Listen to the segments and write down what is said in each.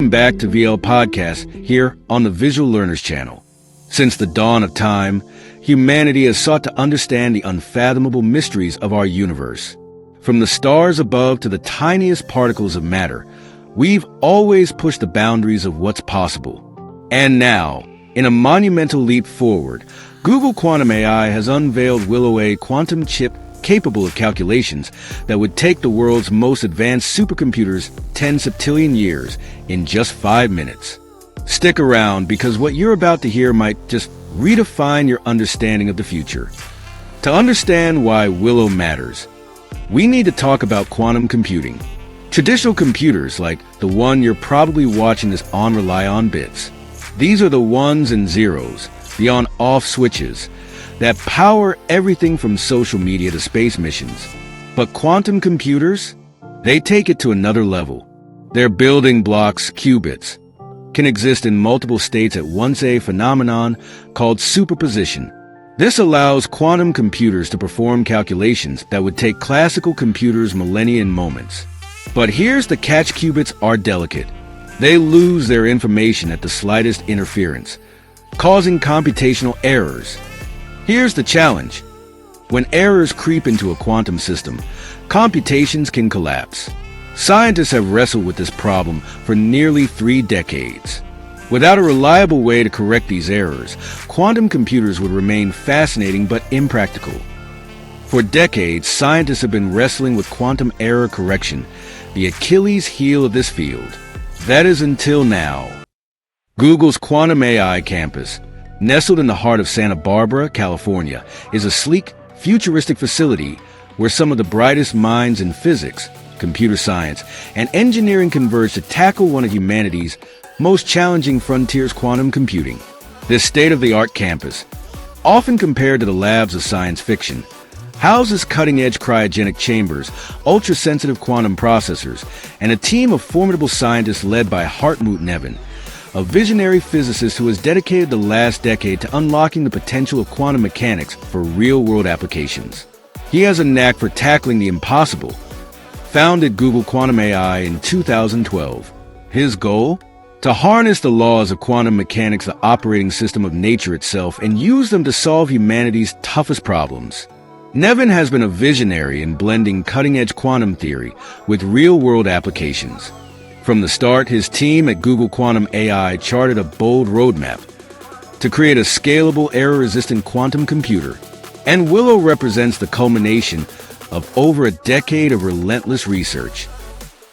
Back to VL Podcast here on the Visual Learners channel. Since the dawn of time, humanity has sought to understand the unfathomable mysteries of our universe. From the stars above to the tiniest particles of matter, we've always pushed the boundaries of what's possible. And now, in a monumental leap forward, Google Quantum AI has unveiled Willow, a quantum chip capable of calculations that would take the world's most advanced supercomputers 10 septillion years in just 5 minutes. Stick around, because what you're about to hear might just redefine your understanding of the future. To understand why Willow matters, we need to talk about quantum computing. Traditional computers, like the one you're probably watching this on, rely on bits. These are the ones and zeros, the on-off switches, that power everything from social media to space missions. But quantum computers, they take it to another level. Their building blocks, qubits, can exist in multiple states at once, a phenomenon called superposition. This allows quantum computers to perform calculations that would take classical computers millennia moments. But here's the catch: qubits are delicate. They lose their information at the slightest interference, causing computational errors. Here's the challenge. When errors creep into a quantum system, computations can collapse. Scientists have wrestled with this problem for nearly 3 decades. Without a reliable way to correct these errors, quantum computers would remain fascinating but impractical. For decades, scientists have been wrestling with quantum error correction, the Achilles heel of this field. That is until now. Google's Quantum AI campus, nestled in the heart of Santa Barbara, California, is a sleek, futuristic facility where some of the brightest minds in physics, computer science, and engineering converge to tackle one of humanity's most challenging frontiers: quantum computing. This state-of-the-art campus, often compared to the labs of science fiction, houses cutting-edge cryogenic chambers, ultra-sensitive quantum processors, and a team of formidable scientists led by Hartmut Neven, a visionary physicist who has dedicated the last decade to unlocking the potential of quantum mechanics for real-world applications. He has a knack for tackling the impossible. Founded Google Quantum AI in 2012. His goal? To harness the laws of quantum mechanics, the operating system of nature itself, and use them to solve humanity's toughest problems. Neven has been a visionary in blending cutting-edge quantum theory with real-world applications. From the start, his team at Google Quantum AI charted a bold roadmap to create a scalable, error-resistant quantum computer. And Willow represents the culmination of over a decade of relentless research.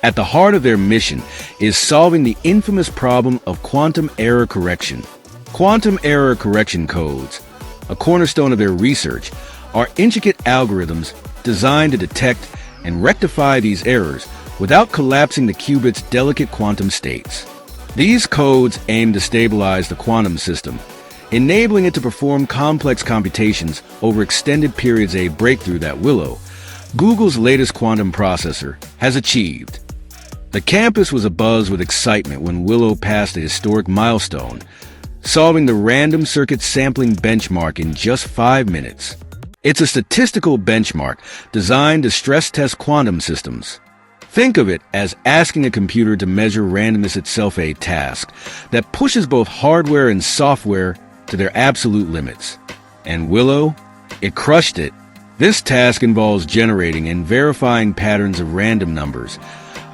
At the heart of their mission is solving the infamous problem of quantum error correction. Quantum error correction codes, a cornerstone of their research, are intricate algorithms designed to detect and rectify these errors without collapsing the qubit's delicate quantum states. These codes aim to stabilize the quantum system, enabling it to perform complex computations over extended periods, a breakthrough that Willow, Google's latest quantum processor, has achieved. The campus was abuzz with excitement when Willow passed a historic milestone, solving the random circuit sampling benchmark in just 5 minutes. It's a statistical benchmark designed to stress-test quantum systems. Think of it as asking a computer to measure randomness itself, a task that pushes both hardware and software to their absolute limits. And Willow, it crushed it. This task involves generating and verifying patterns of random numbers,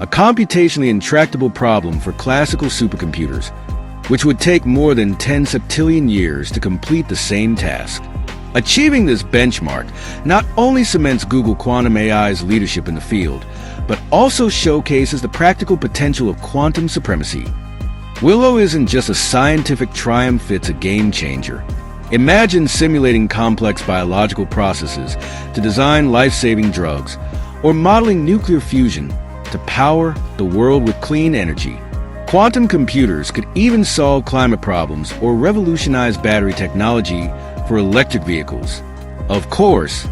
a computationally intractable problem for classical supercomputers, which would take more than 10 septillion years to complete the same task. Achieving this benchmark not only cements Google Quantum AI's leadership in the field, but also showcases the practical potential of quantum supremacy. Willow isn't just a scientific triumph, it's a game changer. Imagine simulating complex biological processes to design life-saving drugs, or modeling nuclear fusion to power the world with clean energy. Quantum computers could even solve climate problems or revolutionize battery technology for electric vehicles. Of course,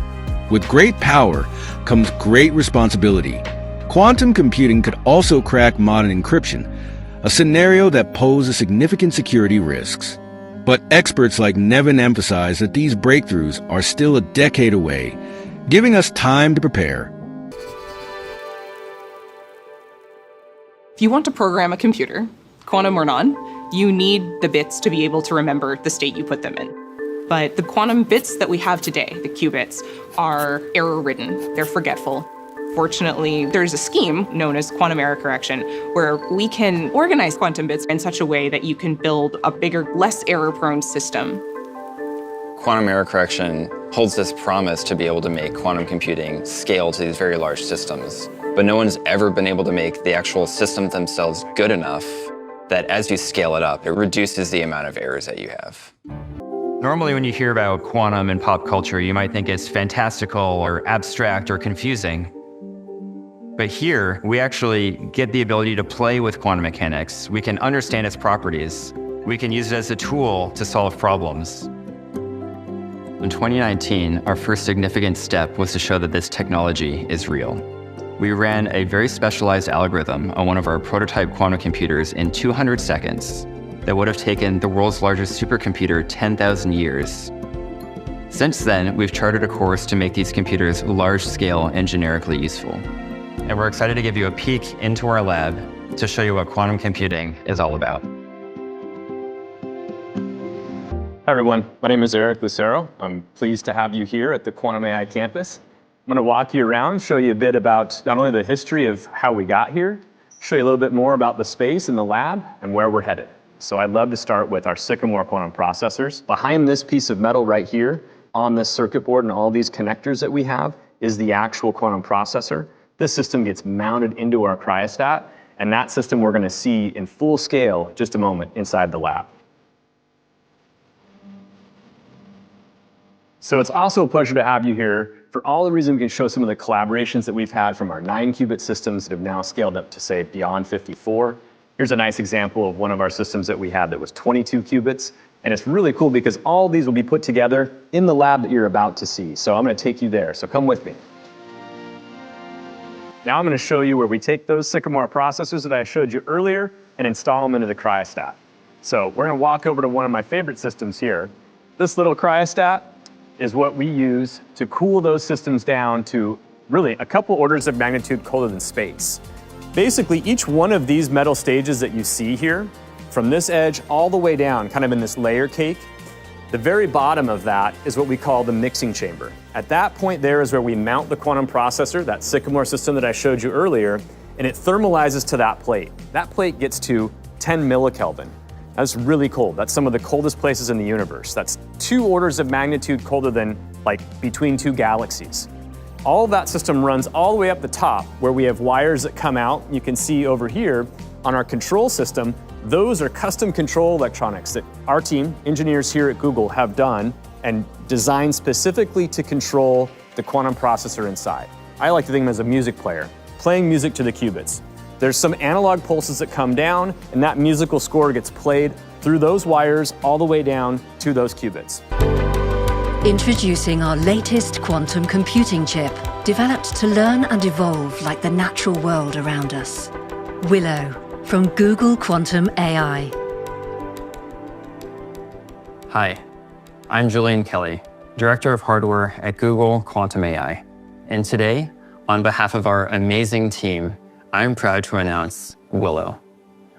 with great power comes great responsibility. Quantum computing could also crack modern encryption, a scenario that poses significant security risks. But experts like Neven emphasize that these breakthroughs are still a decade away, giving us time to prepare. If you want to program a computer, quantum or none, you need the bits to be able to remember the state you put them in. But the quantum bits that we have today, the qubits, are error-ridden. They're forgetful. Fortunately, there's a scheme known as quantum error correction where we can organize quantum bits in such a way that you can build a bigger, less error-prone system. Quantum error correction holds this promise to be able to make quantum computing scale to these very large systems. But no one's ever been able to make the actual systems themselves good enough that as you scale it up, it reduces the amount of errors that you have. Normally, when you hear about quantum in pop culture, you might think it's fantastical or abstract or confusing. But here, we actually get the ability to play with quantum mechanics. We can understand its properties. We can use it as a tool to solve problems. In 2019, our first significant step was to show that this technology is real. We ran a very specialized algorithm on one of our prototype quantum computers in 200 seconds that would have taken the world's largest supercomputer 10,000 years. Since then, we've charted a course to make these computers large-scale and generically useful. And we're excited to give you a peek into our lab to show you what quantum computing is all about. Hi everyone, my name is Eric Lucero. I'm pleased to have you here at the Quantum AI campus. I'm going to walk you around, show you a bit about not only the history of how we got here, show you a little bit more about the space in the lab and where we're headed. So I'd love to start with our Sycamore quantum processors. Behind this piece of metal right here, on this circuit board and all these connectors that we have, is the actual quantum processor. This system gets mounted into our cryostat, and that system we're going to see in full scale just a moment inside the lab. So it's also a pleasure to have you here for all the reasons we can show some of the collaborations that we've had from our 9-qubit systems that have now scaled up to, say, beyond 54. Here's a nice example of one of our systems that we had that was 22 qubits. And it's really cool because all these will be put together in the lab that you're about to see. So I'm going to take you there. So come with me. Now I'm going to show you where we take those Sycamore processors that I showed you earlier and install them into the cryostat. So we're going to walk over to one of my favorite systems here. This little cryostat is what we use to cool those systems down to really a couple orders of magnitude colder than space. Basically, each one of these metal stages that you see here, from this edge all the way down, kind of in this layer cake, the very bottom of that is what we call the mixing chamber. At that point there is where we mount the quantum processor, that Sycamore system that I showed you earlier, and it thermalizes to that plate. That plate gets to 10 millikelvin. That's really cold. That's some of the coldest places in the universe. That's 2 orders of magnitude colder than, like, between 2 galaxies. All of that system runs all the way up the top where we have wires that come out. You can see over here on our control system, those are custom control electronics that our team, engineers here at Google, have done and designed specifically to control the quantum processor inside. I like to think of them as a music player, playing music to the qubits. There's some analog pulses that come down, and that musical score gets played through those wires all the way down to those qubits. Introducing our latest quantum computing chip, developed to learn and evolve like the natural world around us. Willow, from Google Quantum AI. Hi, I'm Julian Kelly, Director of Hardware at Google Quantum AI. And today, on behalf of our amazing team, I'm proud to announce Willow.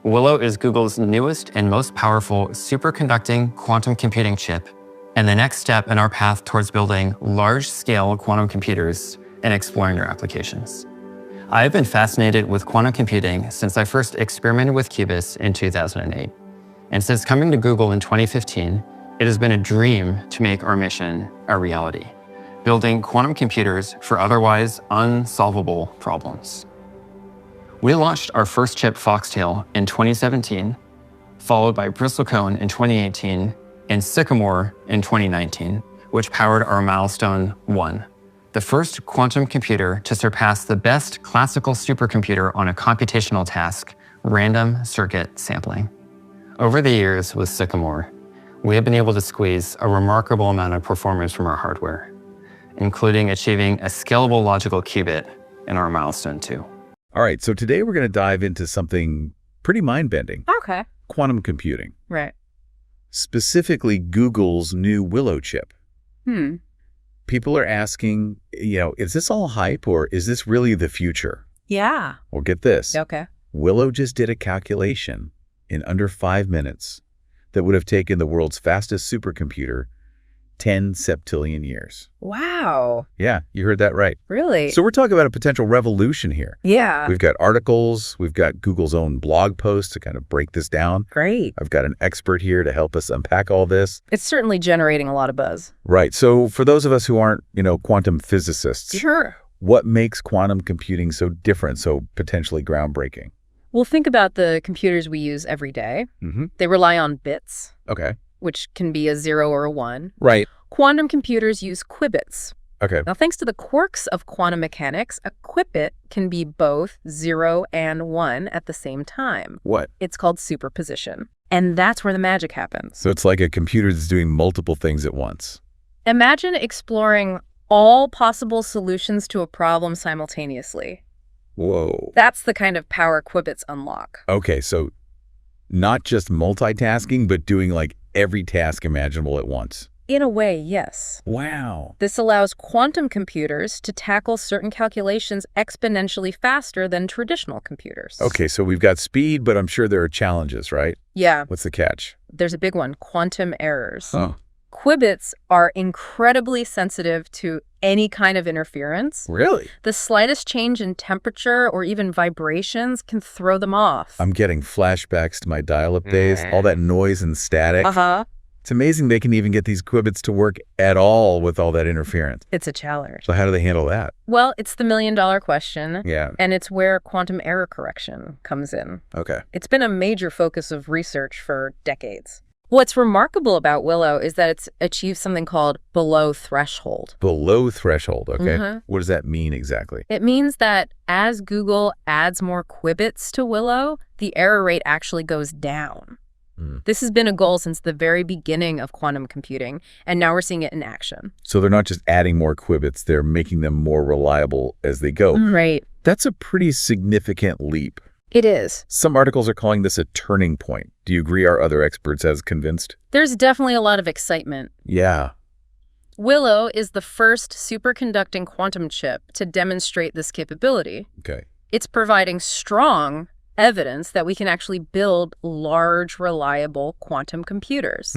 Willow is Google's newest and most powerful superconducting quantum computing chip, and the next step in our path towards building large-scale quantum computers and exploring their applications. I've been fascinated with quantum computing since I first experimented with qubits in 2008. And since coming to Google in 2015, it has been a dream to make our mission a reality, building quantum computers for otherwise unsolvable problems. We launched our first chip, Foxtail, in 2017, followed by Bristlecone in 2018, and Sycamore in 2019, which powered our milestone 1, the first quantum computer to surpass the best classical supercomputer on a computational task, random circuit sampling. Over the years with Sycamore, we have been able to squeeze a remarkable amount of performance from our hardware, including achieving a scalable logical qubit in our milestone 2. All right, so today we're going to dive into something pretty mind-bending. Okay. Quantum computing. Right. Specifically, Google's new Willow chip. People are asking, is this all hype or is this really the future? Yeah. Well, get this. Okay. Willow just did a calculation in under 5 minutes that would have taken the world's fastest supercomputer 10 septillion years. Wow. Yeah, you heard that right. Really? So we're talking about a potential revolution here. Yeah. We've got articles, we've got Google's own blog posts to kind of break this down. Great. I've got an expert here to help us unpack all this. It's certainly generating a lot of buzz. Right. So for those of us who aren't, quantum physicists, Sure. what makes quantum computing so different, so potentially groundbreaking? Well, think about the computers we use every day. Mm-hmm. They rely on bits, Okay. which can be a 0 or a 1. Right. Quantum computers use qubits. Okay. Now, thanks to the quirks of quantum mechanics, a qubit can be both 0 and 1 at the same time. What? It's called superposition. And that's where the magic happens. So it's like a computer that's doing multiple things at once. Imagine exploring all possible solutions to a problem simultaneously. Whoa. That's the kind of power qubits unlock. Okay, so not just multitasking, but doing like every task imaginable at once. In a way, yes. Wow. This allows quantum computers to tackle certain calculations exponentially faster than traditional computers. Okay, so we've got speed, but I'm sure there are challenges, right? Yeah, What's the catch? there's a big one, quantum errors. Oh, Qubits are incredibly sensitive to any kind of interference. really? The slightest change in temperature or even vibrations can throw them off. I'm getting flashbacks to my dial-up days, all that noise and static. Uh-huh. It's amazing they can even get these qubits to work at all with all that interference. It's a challenge. So how do they handle that? Well, it's the million-dollar question. Yeah. And it's where quantum error correction comes in. Okay. It's been a major focus of research for decades. What's remarkable about Willow is that it's achieved something called below threshold. Below threshold, okay? Mhm. What does that mean exactly? It means that as Google adds more qubits to Willow, the error rate actually goes down. This has been a goal since the very beginning of quantum computing, and now we're seeing it in action. So they're not just adding more qubits, they're making them more reliable as they go. Right. That's a pretty significant leap. It is. Some articles are calling this a turning point. Do you agree? Are other experts as convinced? There's definitely a lot of excitement. Yeah. Willow is the first superconducting quantum chip to demonstrate this capability. Okay. It's providing strong evidence that we can actually build large, reliable quantum computers.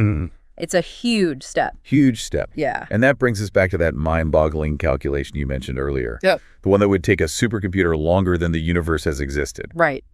It's a huge step. Huge step. Yeah. And that brings us back to that mind-boggling calculation you mentioned earlier. Yep. The one that would take a supercomputer longer than the universe has existed. Right.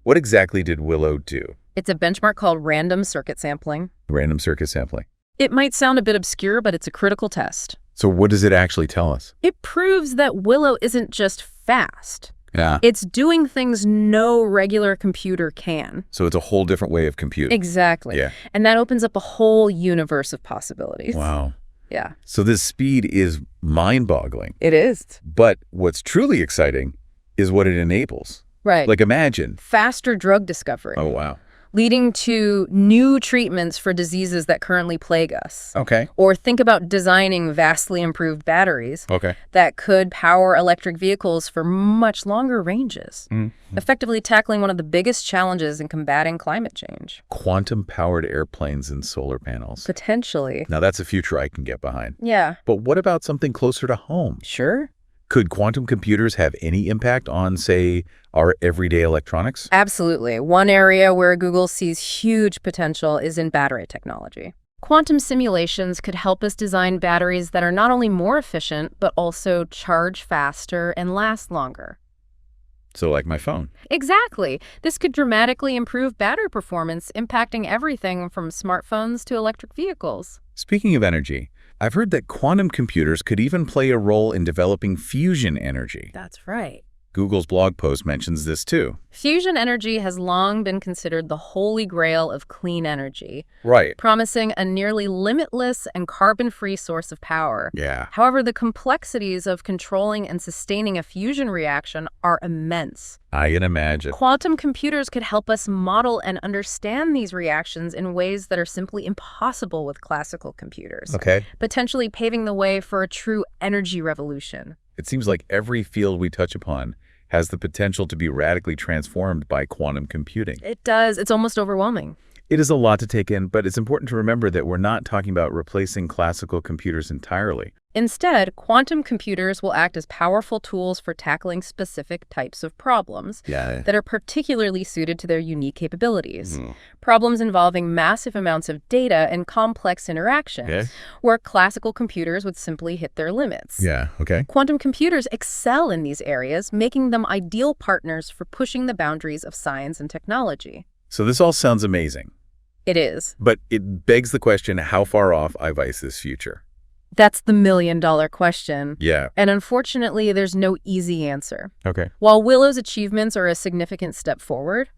What exactly did Willow do? It's a benchmark called random circuit sampling. Random circuit sampling. It might sound a bit obscure, but it's a critical test. So what does it actually tell us? It proves that Willow isn't just fast. Yeah. It's doing things no regular computer can. So it's a whole different way of computing. Exactly. Yeah. And that opens up a whole universe of possibilities. Wow. Yeah. So this speed is mind-boggling. It is. But what's truly exciting is what it enables. Right. Like imagine. Faster drug discovery. Oh, wow. Leading to new treatments for diseases that currently plague us. Okay. Or think about designing vastly improved batteries Okay. that could power electric vehicles for much longer ranges, effectively tackling one of the biggest challenges in combating climate change. Quantum-powered airplanes and solar panels. Potentially. Now that's a future I can get behind. Yeah. But what about something closer to home? Sure. Could quantum computers have any impact on, say, our everyday electronics? Absolutely. One area where Google sees huge potential is in battery technology. Quantum simulations could help us design batteries that are not only more efficient, but also charge faster and last longer. So like my phone. Exactly. This could dramatically improve battery performance, impacting everything from smartphones to electric vehicles. Speaking of energy, I've heard that quantum computers could even play a role in developing fusion energy. That's right. Google's blog post mentions this too. Fusion energy has long been considered the holy grail of clean energy, Right. promising a nearly limitless and carbon-free source of power. Yeah. However, the complexities of controlling and sustaining a fusion reaction are immense. I can imagine. Quantum computers could help us model and understand these reactions in ways that are simply impossible with classical computers, Okay. potentially paving the way for a true energy revolution. It seems like every field we touch upon has the potential to be radically transformed by quantum computing. It does. It's almost overwhelming. It is a lot to take in, but it's important to remember that we're not talking about replacing classical computers entirely. Instead, quantum computers will act as powerful tools for tackling specific types of problems that are particularly suited to their unique capabilities. Problems involving massive amounts of data and complex interactions, where classical computers would simply hit their limits. Quantum computers excel in these areas, making them ideal partners for pushing the boundaries of science and technology. So this all sounds amazing. It is. But it begs the question, how far off is this future? That's the million-dollar question. Yeah. And unfortunately, there's no easy answer. Okay. While Willow's achievements are a significant step forward,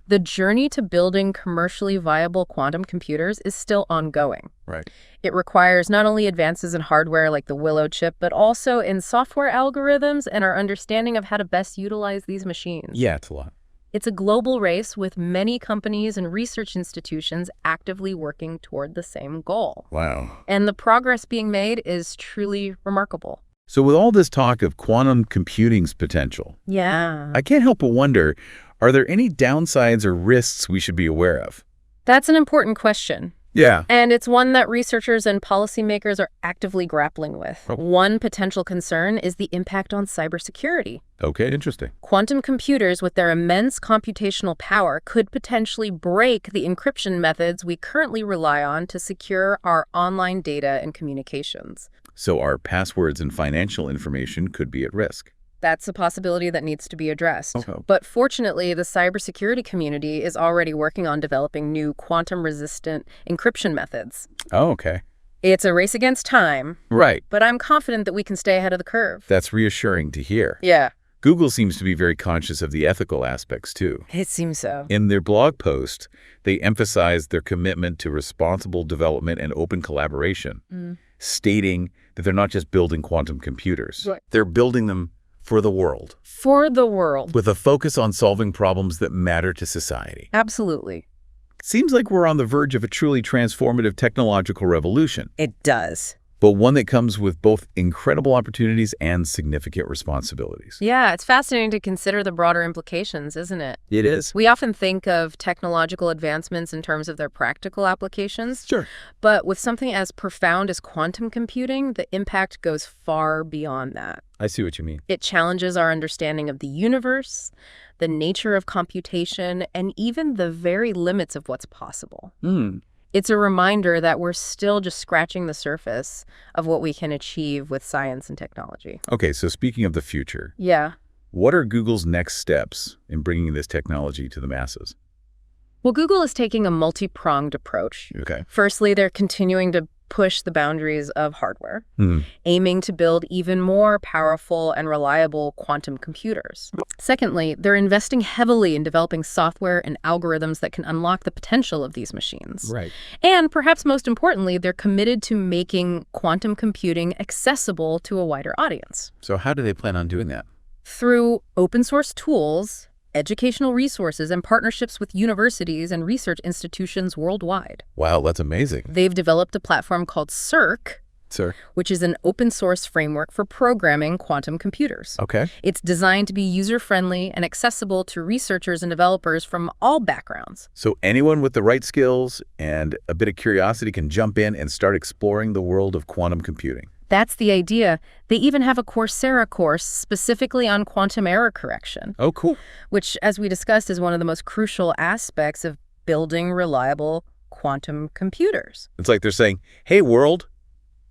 the journey to building commercially viable quantum computers is still ongoing. Right. It requires not only advances in hardware like the Willow chip, but also in software algorithms and our understanding of how to best utilize these machines. Yeah, it's a lot. It's a global race with many companies and research institutions actively working toward the same goal. Wow. And the progress being made is truly remarkable. So with all this talk of quantum computing's potential, I can't help but wonder, are there any downsides or risks we should be aware of? That's an important question. Yeah. And it's one that researchers and policymakers are actively grappling with. One potential concern is the impact on cybersecurity. Okay, interesting. Quantum computers with their immense computational power could potentially break the encryption methods we currently rely on to secure our online data and communications. So our passwords and financial information could be at risk. That's a possibility that needs to be addressed. But fortunately, the cybersecurity community is already working on developing new quantum-resistant encryption methods. Oh, okay. It's a race against time. Right. But I'm confident that we can stay ahead of the curve. That's reassuring to hear. Yeah. Google seems to be very conscious of the ethical aspects, too. It seems so. In their blog post, they emphasize their commitment to responsible development and open collaboration, stating that they're not just building quantum computers. They're building them for the world. For the world. With a focus on solving problems that matter to society. Absolutely. Seems like we're on the verge of a truly transformative technological revolution. It does. But one that comes with both incredible opportunities and significant responsibilities. Yeah, it's fascinating to consider the broader implications, isn't it? It is. We often think of technological advancements in terms of their practical applications. Sure. But with something as profound as quantum computing, the impact goes far beyond that. I see what you mean. It challenges our understanding of the universe, the nature of computation, and even the very limits of what's possible. It's a reminder that we're still just scratching the surface of what we can achieve with science and technology. Okay, so speaking of the future, what are Google's next steps in bringing this technology to the masses? Well, Google is taking a multi-pronged approach. Okay. Firstly, they're continuing to push the boundaries of hardware, aiming to build even more powerful and reliable quantum computers. Secondly, they're investing heavily in developing software and algorithms that can unlock the potential of these machines. Right. And perhaps most importantly, they're committed to making quantum computing accessible to a wider audience. So how do they plan on doing that? Through open source tools, educational resources, and partnerships with universities and research institutions worldwide. Wow, that's amazing. They've developed a platform called Circ, which is an open source framework for programming quantum computers. Okay. It's designed to be user-friendly and accessible to researchers and developers from all backgrounds. So anyone with the right skills and a bit of curiosity can jump in and start exploring the world of quantum computing. That's the idea. They even have a Coursera course specifically on quantum error correction. Oh, cool. Which, as we discussed, is one of the most crucial aspects of building reliable quantum computers. It's like they're saying, hey, world,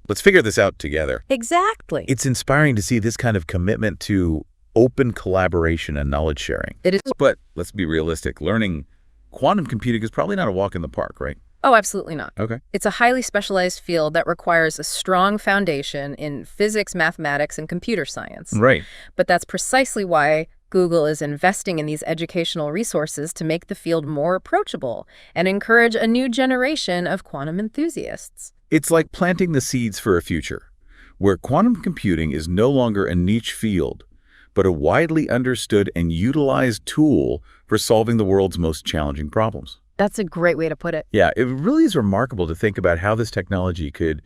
let's figure this out together. Exactly. It's inspiring to see this kind of commitment to open collaboration and knowledge sharing. It is. But let's be realistic. Learning quantum computing is probably not a walk in the park, right? Oh, absolutely not. Okay. It's a highly specialized field that requires a strong foundation in physics, mathematics, and computer science. Right. But that's precisely why Google is investing in these educational resources to make the field more approachable and encourage a new generation of quantum enthusiasts. It's like planting the seeds for a future where quantum computing is no longer a niche field, but a widely understood and utilized tool for solving the world's most challenging problems. That's a great way to put it. Yeah, it really is remarkable to think about how this technology could,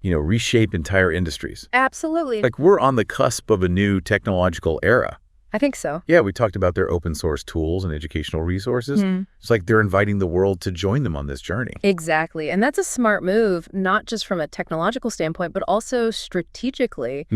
reshape entire industries. Absolutely. Like we're on the cusp of a new technological era. I think so. Yeah, we talked about their open source tools and educational resources. It's like they're inviting the world to join them on this journey. Exactly. And that's a smart move, not just from a technological standpoint, but also strategically.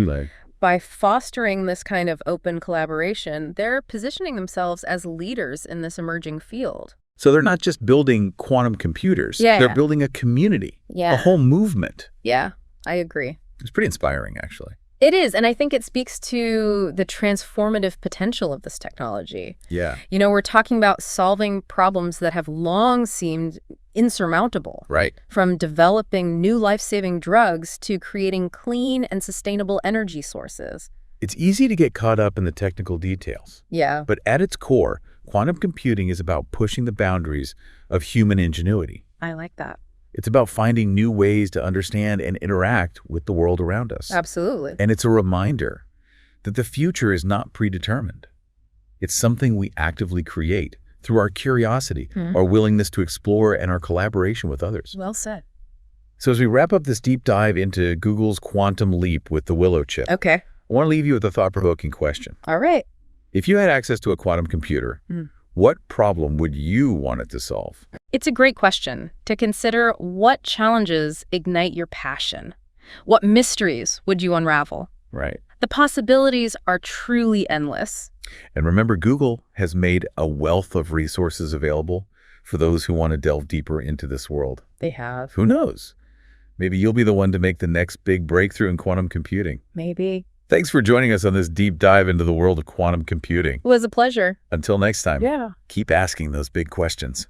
By fostering this kind of open collaboration, they're positioning themselves as leaders in this emerging field. So they're not just building quantum computers. They're building a community, a whole movement. Yeah, I agree. It's pretty inspiring, actually. It is, and I think it speaks to the transformative potential of this technology. Yeah. You know, we're talking about solving problems that have long seemed insurmountable. Right. From developing new life-saving drugs to creating clean and sustainable energy sources. It's easy to get caught up in the technical details. Yeah. But at its core, quantum computing is about pushing the boundaries of human ingenuity. I like that. It's about finding new ways to understand and interact with the world around us. Absolutely. And it's a reminder that the future is not predetermined. It's something we actively create through our curiosity, our willingness to explore, and our collaboration with others. Well said. So as we wrap up this deep dive into Google's quantum leap with the Willow chip, Okay. I want to leave you with a thought-provoking question. All right. If you had access to a quantum computer, what problem would you want it to solve? It's a great question to consider. What challenges ignite your passion? What mysteries would you unravel? Right. The possibilities are truly endless. And remember, Google has made a wealth of resources available for those who want to delve deeper into this world. They have. Who knows? Maybe you'll be the one to make the next big breakthrough in quantum computing. Maybe. Thanks for joining us on this deep dive into the world of quantum computing. It was a pleasure. Until next time, Yeah. keep asking those big questions.